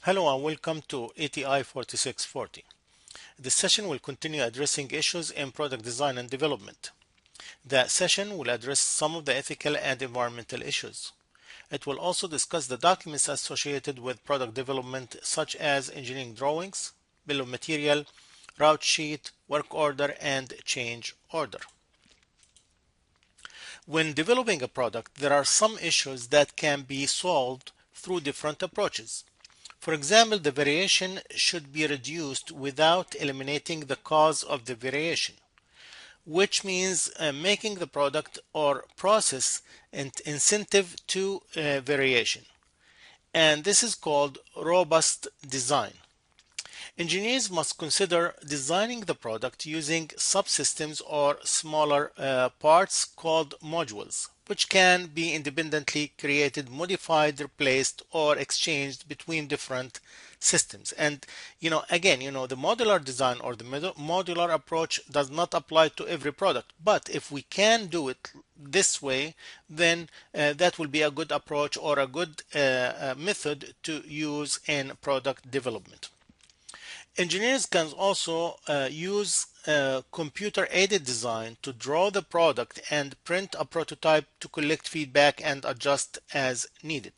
Hello and welcome to ATI 4640. This session will continue addressing issues in product design and development. The session will address some of the ethical and environmental issues. It will also discuss the documents associated with product development such as engineering drawings, bill of material, route sheet, work order, and change order. When developing a product, there are some issues that can be solved through different approaches. For example, the variation should be reduced without eliminating the cause of the variation, which means making the product or process an incentive to variation. And this is called robust design. Engineers must consider designing the product using subsystems or smaller parts called modules, which can be independently created, modified, replaced, or exchanged between different systems. And again, the modular design or the modular approach does not apply to every product, but if we can do it this way, then that will be a good approach or a good method to use in product development. Engineers can also use computer-aided design to draw the product and print a prototype to collect feedback and adjust as needed.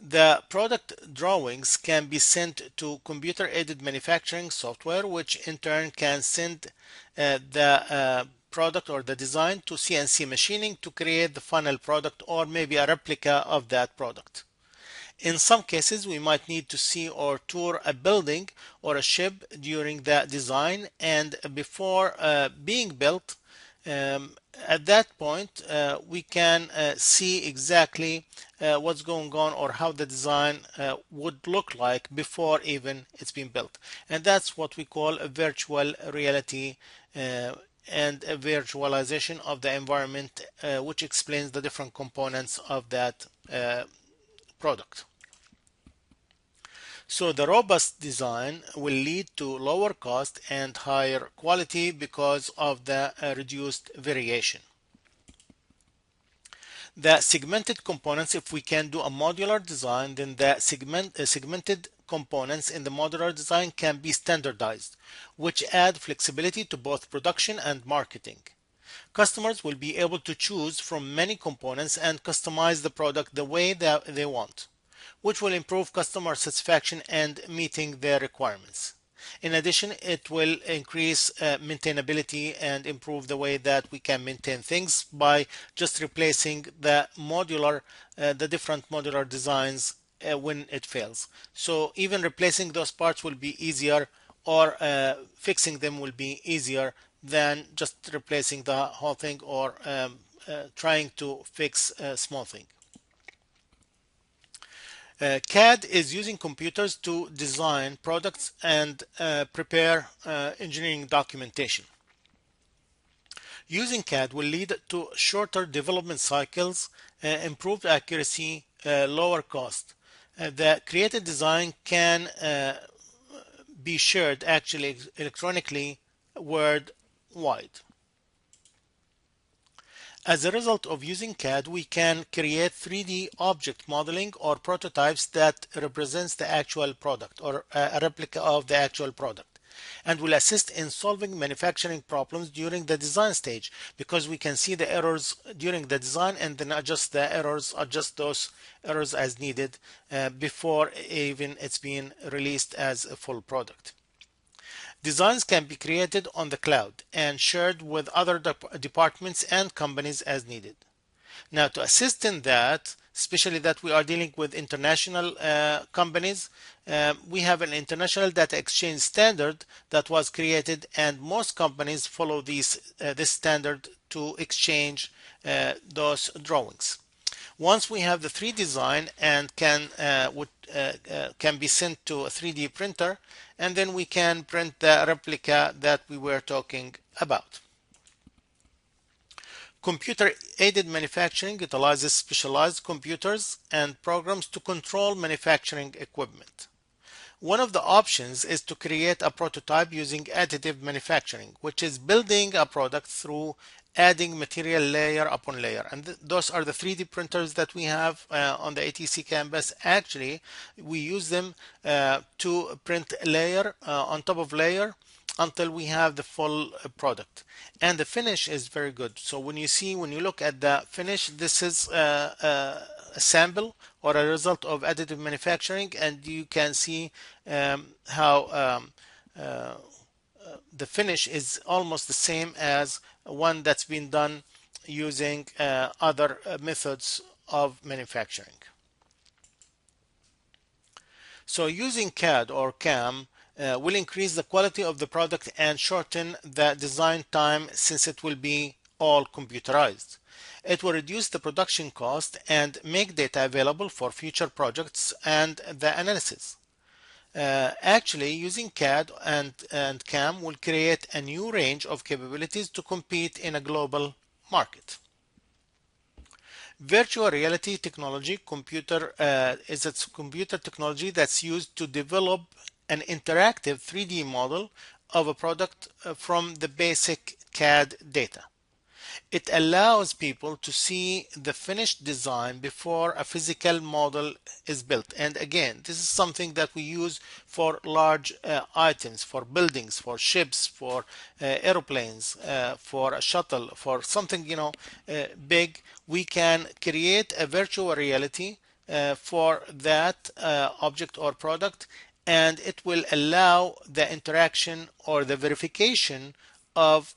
The product drawings can be sent to computer-aided manufacturing software, which in turn can send the product or the design to CNC machining to create the final product or maybe a replica of that product. In some cases, we might need to see or tour a building or a ship during the design and before being built. At that point, we can see exactly what's going on or how the design would look like before even it's been built. And that's what we call a virtual reality and a virtualization of the environment, which explains the different components of that product. So the robust design will lead to lower cost and higher quality because of the reduced variation. The segmented components, if we can do a modular design, then the segmented components in the modular design can be standardized, which add flexibility to both production and marketing. Customers will be able to choose from many components and customize the product the way that they want, which will improve customer satisfaction and meeting their requirements. In addition, it will increase maintainability and improve the way that we can maintain things by just replacing the different modular designs when it fails. So even replacing those parts will be easier, or fixing them will be easier than just replacing the whole thing or trying to fix a small thing. CAD is using computers to design products and prepare engineering documentation. Using CAD will lead to shorter development cycles, improved accuracy, lower cost. The created design can be shared actually electronically worldwide. As a result of using CAD, we can create 3D object modeling or prototypes that represents the actual product or a replica of the actual product, and will assist in solving manufacturing problems during the design stage, because we can see the errors during the design and then adjust those errors as needed before even it's being released as a full product. Designs can be created on the cloud and shared with other departments and companies as needed. Now, to assist in that, especially that we are dealing with international companies, we have an international data exchange standard that was created, and most companies follow this standard to exchange those drawings. Once we have the 3D design and can be sent to a 3D printer, and then we can print the replica that we were talking about. Computer-aided manufacturing utilizes specialized computers and programs to control manufacturing equipment. One of the options is to create a prototype using additive manufacturing, which is building a product through adding material layer upon layer. And those are the 3D printers that we have on the ATC campus. Actually, we use them to print layer on top of layer until we have the full product, and the finish is very good. So when you look at the finish, this is a sample or a result of additive manufacturing, and you can see how the finish is almost the same as one that's been done using other methods of manufacturing. So using CAD or CAM will increase the quality of the product and shorten the design time, since it will be all computerized. It will reduce the production cost and make data available for future projects and the analysis. Actually, using CAD and CAM will create a new range of capabilities to compete in a global market. Virtual reality technology is a computer technology that's used to develop an interactive 3D model of a product from the basic CAD data. It allows people to see the finished design before a physical model is built. And again, this is something that we use for large items, for buildings, for ships, for airplanes, for a shuttle, for something big. We can create a virtual reality for that object or product, and it will allow the interaction or the verification of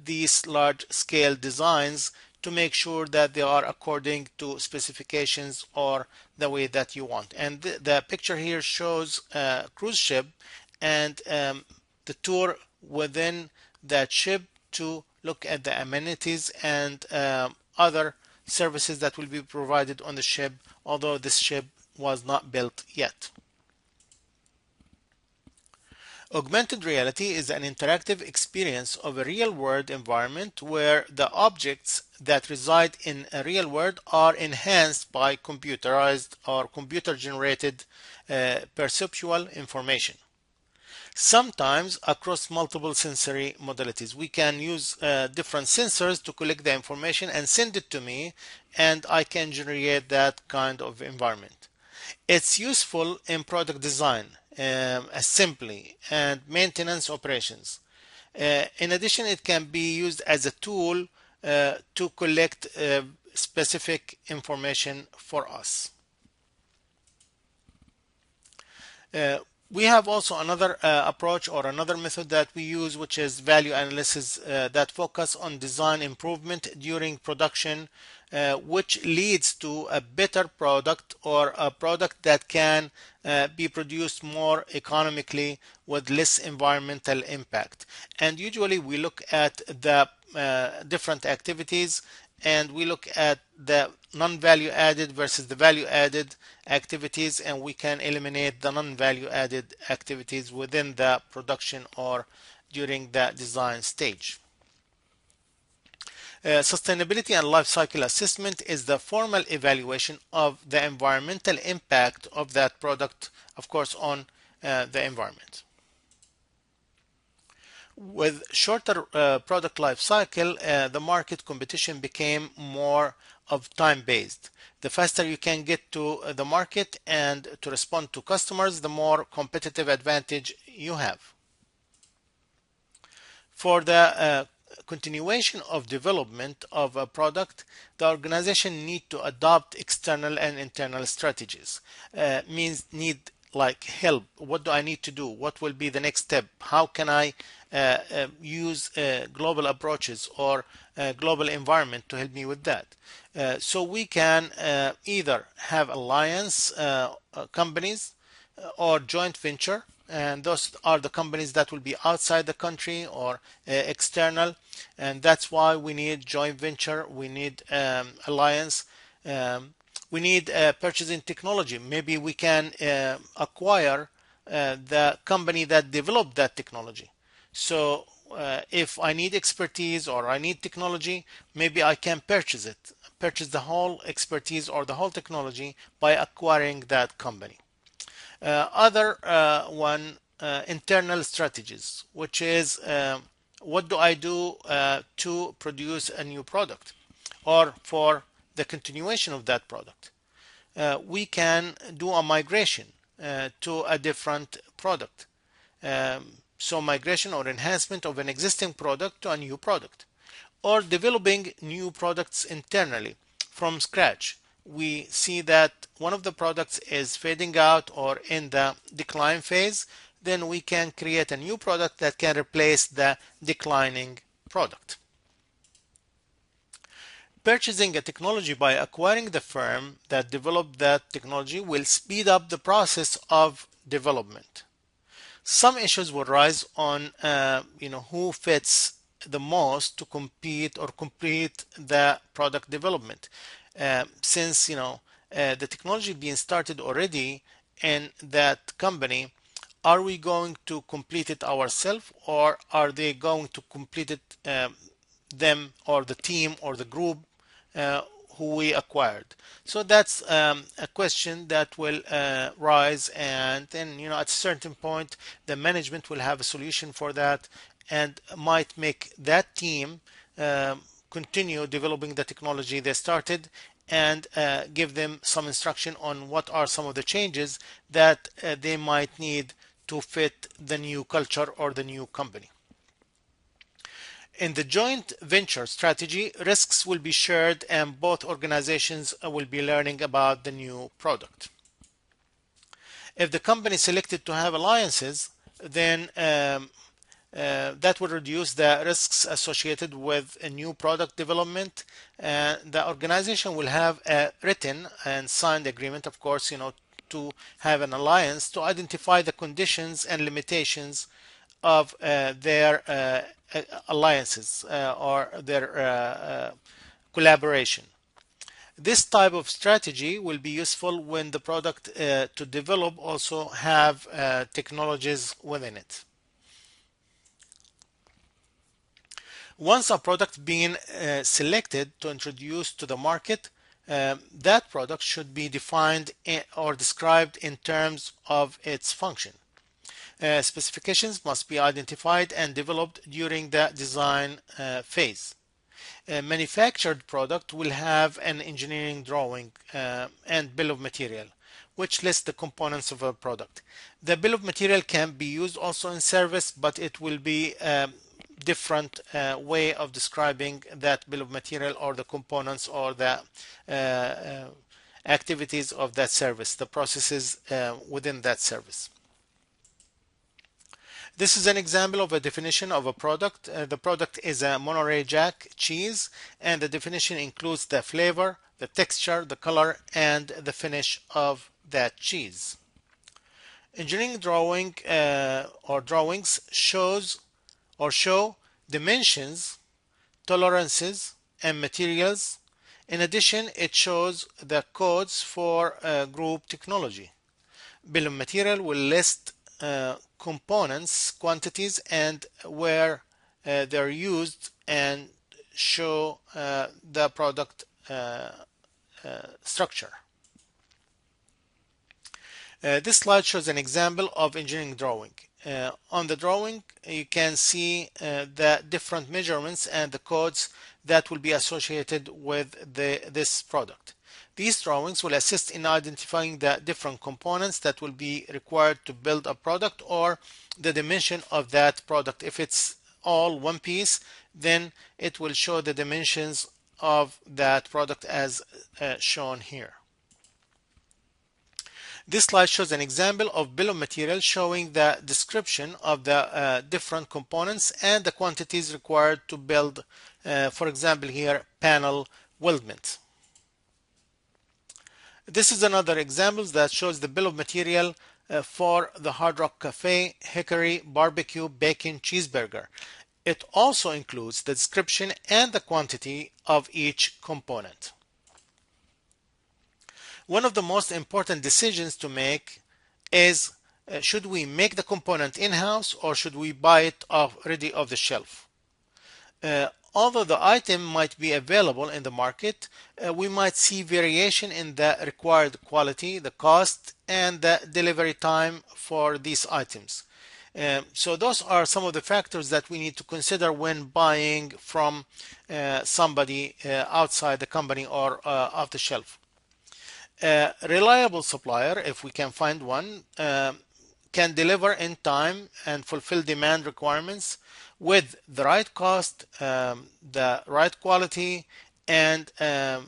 these large scale designs to make sure that they are according to specifications or the way that you want. And the picture here shows a cruise ship and the tour within that ship to look at the amenities and other services that will be provided on the ship, although this ship was not built yet. Augmented reality is an interactive experience of a real-world environment where the objects that reside in a real world are enhanced by computerized or computer-generated perceptual information. Sometimes across multiple sensory modalities. We can use different sensors to collect the information and send it to me, and I can generate that kind of environment. It's useful in product design, assembly, and maintenance operations. In addition, it can be used as a tool to collect specific information for us. We have also another approach or another method that we use, which is value analysis that focus on design improvement during production, which leads to a better product or a product that can be produced more economically with less environmental impact. And usually we look at the different activities, and we look at the non-value added versus the value added activities, and we can eliminate the non-value added activities within the production or during the design stage. Sustainability and life cycle assessment is the formal evaluation of the environmental impact of that product, of course, on the environment. With shorter product life cycle, the market competition became more of time-based. The faster you can get to the market and to respond to customers, the more competitive advantage you have. For the continuation of development of a product, the organization need to adopt external and internal strategies. Means need like help. What do I need to do? What will be the next step? How can I use global approaches or global environment to help me with that? So we can either have alliance companies or joint venture, and those are the companies that will be outside the country or external, and that's why we need joint venture, we need alliance, we need purchasing technology. Maybe we can acquire the company that developed that technology. So if I need expertise or I need technology, maybe I can purchase the whole expertise or the whole technology by acquiring that company. Other one, internal strategies, which is what do I do to produce a new product or for the continuation of that product. We can do a migration to a different product. So migration or enhancement of an existing product to a new product, or developing new products internally from scratch. We see that one of the products is fading out or in the decline phase, then we can create a new product that can replace the declining product. Purchasing a technology by acquiring the firm that developed that technology will speed up the process of development. Some issues will rise on who fits the most to compete or complete the product development. Since the technology being started already in that company, are we going to complete it ourselves, or are they going to complete it them or the team or the group uh, who we acquired? So that's a question that will rise, and then at a certain point the management will have a solution for that and might make that team continue developing the technology they started, and give them some instruction on what are some of the changes that they might need to fit the new culture or the new company. In the joint venture strategy, risks will be shared and both organizations will be learning about the new product. If the company selected to have alliances, then that will reduce the risks associated with a new product development. The organization will have a written and signed agreement, of course, to have an alliance to identify the conditions and limitations of their alliances or their collaboration. This type of strategy will be useful when the product to develop also have technologies within it. Once a product being selected to introduce to the market, that product should be defined or described in terms of its function. Specifications must be identified and developed during the design phase. A manufactured product will have an engineering drawing and bill of material, which lists the components of a product. The bill of material can be used also in service, but it will be different way of describing that bill of material or the components or the activities of that service, the processes within that service. This is an example of a definition of a product. The product is a Monterey Jack cheese, and the definition includes the flavor, the texture, the color, and the finish of that cheese. Engineering drawing or drawings show dimensions, tolerances, and materials. In addition, it shows the codes for group technology. Bill of material will list components, quantities, and where they're used, and show the product structure. This slide shows an example of engineering drawing. On the drawing, you can see the different measurements and the codes that will be associated with this product. These drawings will assist in identifying the different components that will be required to build a product, or the dimension of that product. If it's all one piece, then it will show the dimensions of that product as shown here. This slide shows an example of bill of material showing the description of the different components and the quantities required to build, for example here, panel weldment. This is another example that shows the bill of material for the Hard Rock Cafe Hickory Barbecue Bacon Cheeseburger. It also includes the description and the quantity of each component. One of the most important decisions to make is should we make the component in-house or should we buy it already off the shelf? although the item might be available in the market, we might see variation in the required quality, the cost, and the delivery time for these items. So those are some of the factors that we need to consider when buying from somebody outside the company or off the shelf. A reliable supplier, if we can find one, can deliver in time and fulfill demand requirements with the right cost, the right quality, and uh,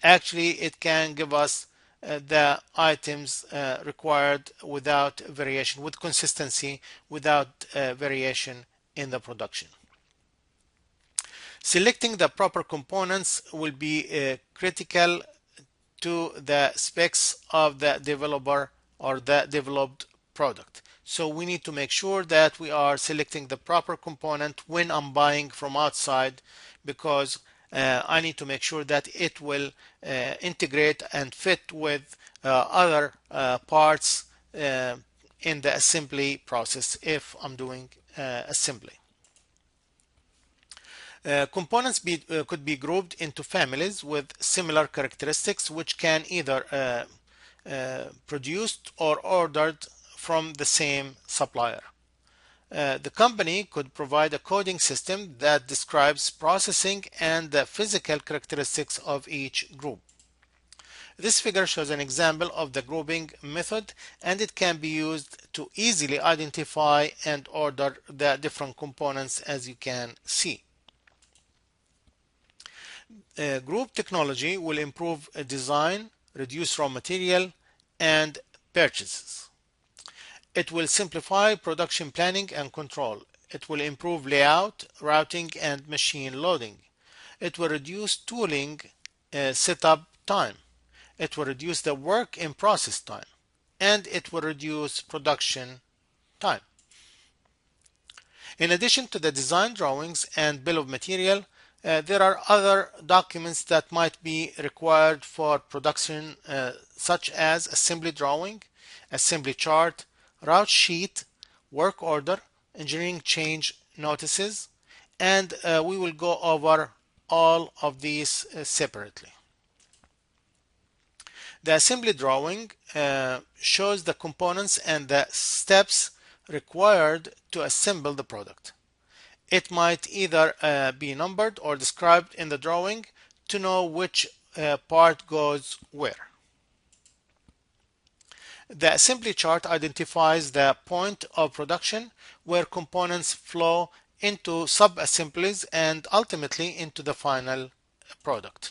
actually it can give us the items required without variation, with consistency, without variation in the production. Selecting the proper components will be critical to the specs of the developer or the developed product. So we need to make sure that we are selecting the proper component when I'm buying from outside, because I need to make sure that it will integrate and fit with other parts in the assembly process if I'm doing assembly. Could be grouped into families with similar characteristics, which can either produced or ordered from the same supplier. The company could provide a coding system that describes processing and the physical characteristics of each group. This figure shows an example of the grouping method, and it can be used to easily identify and order the different components, as you can see. Group technology will improve design, reduce raw material, and purchases. It will simplify production planning and control. It will improve layout, routing, and machine loading. It will reduce tooling setup time. It will reduce the work in process time. And it will reduce production time. In addition to the design drawings and bill of material, there are other documents that might be required for production, such as assembly drawing, assembly chart, route sheet, work order, engineering change notices, and we will go over all of these separately. The assembly drawing shows the components and the steps required to assemble the product. It might either be numbered or described in the drawing to know which part goes where. The assembly chart identifies the point of production where components flow into sub-assemblies and ultimately into the final product.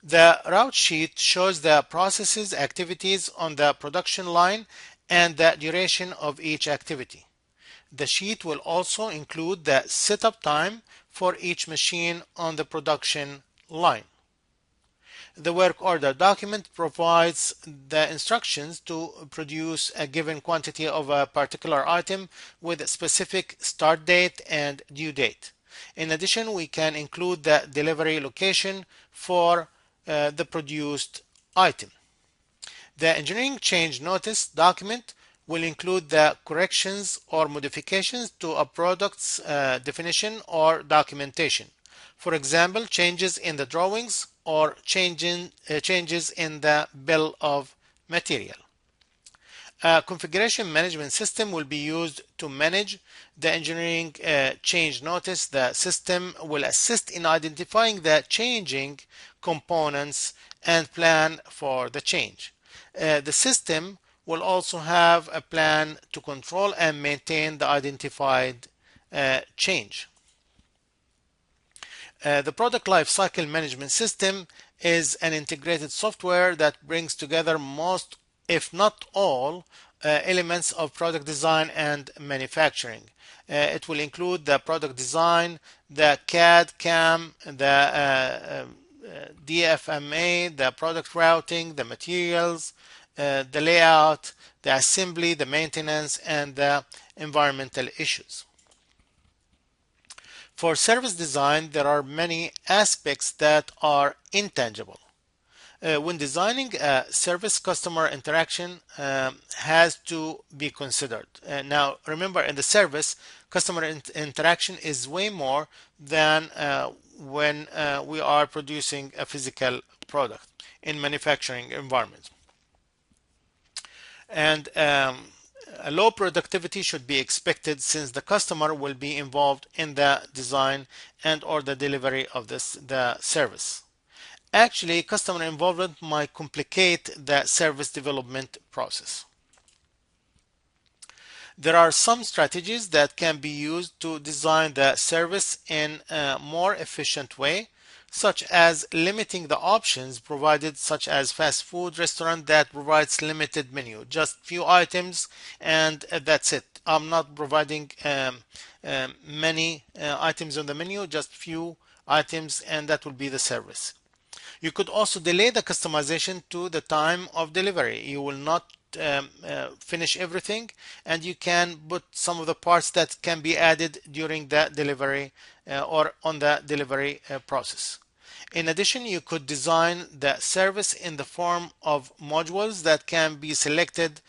The route sheet shows the processes, activities on the production line and the duration of each activity. The sheet will also include the setup time for each machine on the production line. The work order document provides the instructions to produce a given quantity of a particular item with a specific start date and due date. In addition, we can include the delivery location for the produced item. The engineering change notice document will include the corrections or modifications to a product's definition or documentation. For example, changes in the drawings or changes in the bill of material. A configuration management system will be used to manage the engineering change notice. The system will assist in identifying the changing components and plan for the change. The system will also have a plan to control and maintain the identified change. The product lifecycle management system is an integrated software that brings together most, if not all, elements of product design and manufacturing. It will include the product design, the CAD, CAM, the DFMA, the product routing, the materials, the layout, the assembly, the maintenance, and the environmental issues. For service design, there are many aspects that are intangible. When designing a service, customer interaction has to be considered. Now, remember, in the service, customer interaction is way more than when we are producing a physical product in manufacturing environment. And a low productivity should be expected since the customer will be involved in the design and or the delivery of the service. Actually, customer involvement might complicate the service development process. There are some strategies that can be used to design the service in a more efficient way, such as limiting the options provided, such as fast food restaurant that provides limited menu, just few items, and that's it. I'm not providing many items on the menu, just few items, and that will be the service. You could also delay the customization to the time of delivery. You will not finish everything, and you can put some of the parts that can be added during the delivery or on the delivery process. In addition, you could design the service in the form of modules that can be selected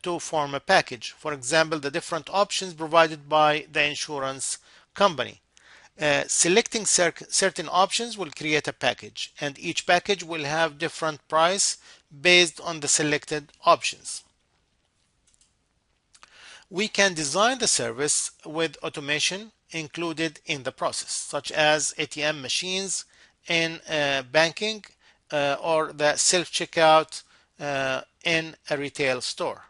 to form a package. For example, the different options provided by the insurance company. Selecting certain options will create a package, and each package will have different price based on the selected options. We can design the service with automation included in the process, such as ATM machines in banking or the self-checkout in a retail store.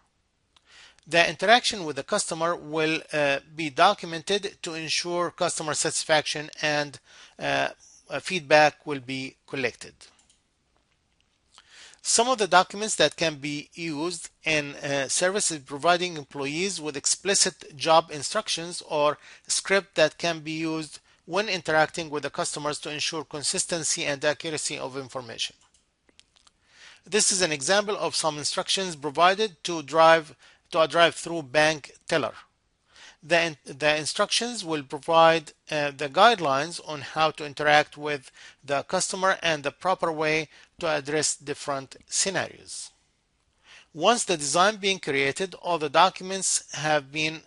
The interaction with the customer will be documented to ensure customer satisfaction, and feedback will be collected. Some of the documents that can be used in services providing employees with explicit job instructions or script that can be used when interacting with the customers to ensure consistency and accuracy of information. This is an example of some instructions provided to a drive-through bank teller. The instructions will provide the guidelines on how to interact with the customer and the proper way to address different scenarios. Once the design being created, all the documents have been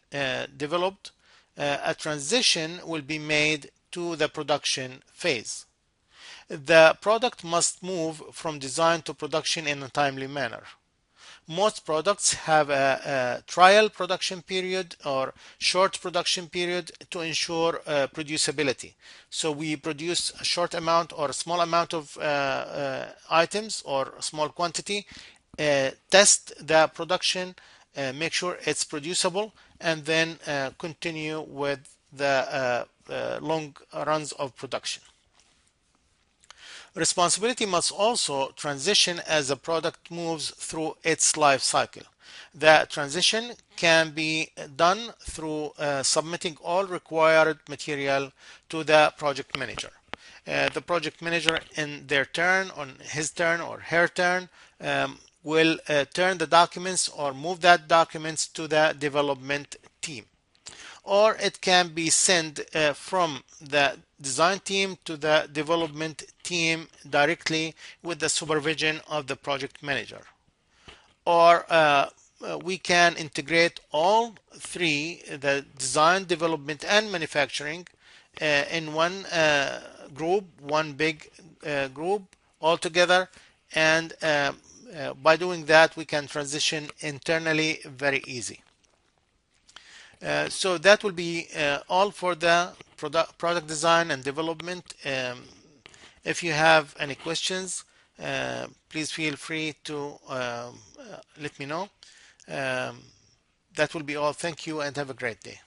developed, a transition will be made to the production phase. The product must move from design to production in a timely manner. Most products have a trial production period or short production period to ensure producibility. So we produce a short amount or a small amount of items or a small quantity, test the production, make sure it's producible, and then continue with the long runs of production. Responsibility must also transition as the product moves through its life cycle. The transition can be done through submitting all required material to the project manager. The project manager, in their turn, on his turn or her turn, will turn the documents or move that documents to the development team. Or it can be sent from the design team to the development team directly with the supervision of the project manager. Or we can integrate all three, the design, development, and manufacturing, in one group, one big group all together. And by doing that, we can transition internally very easy. So that will be all for the product design and development. If you have any questions, please feel free to let me know. That will be all. Thank you and have a great day.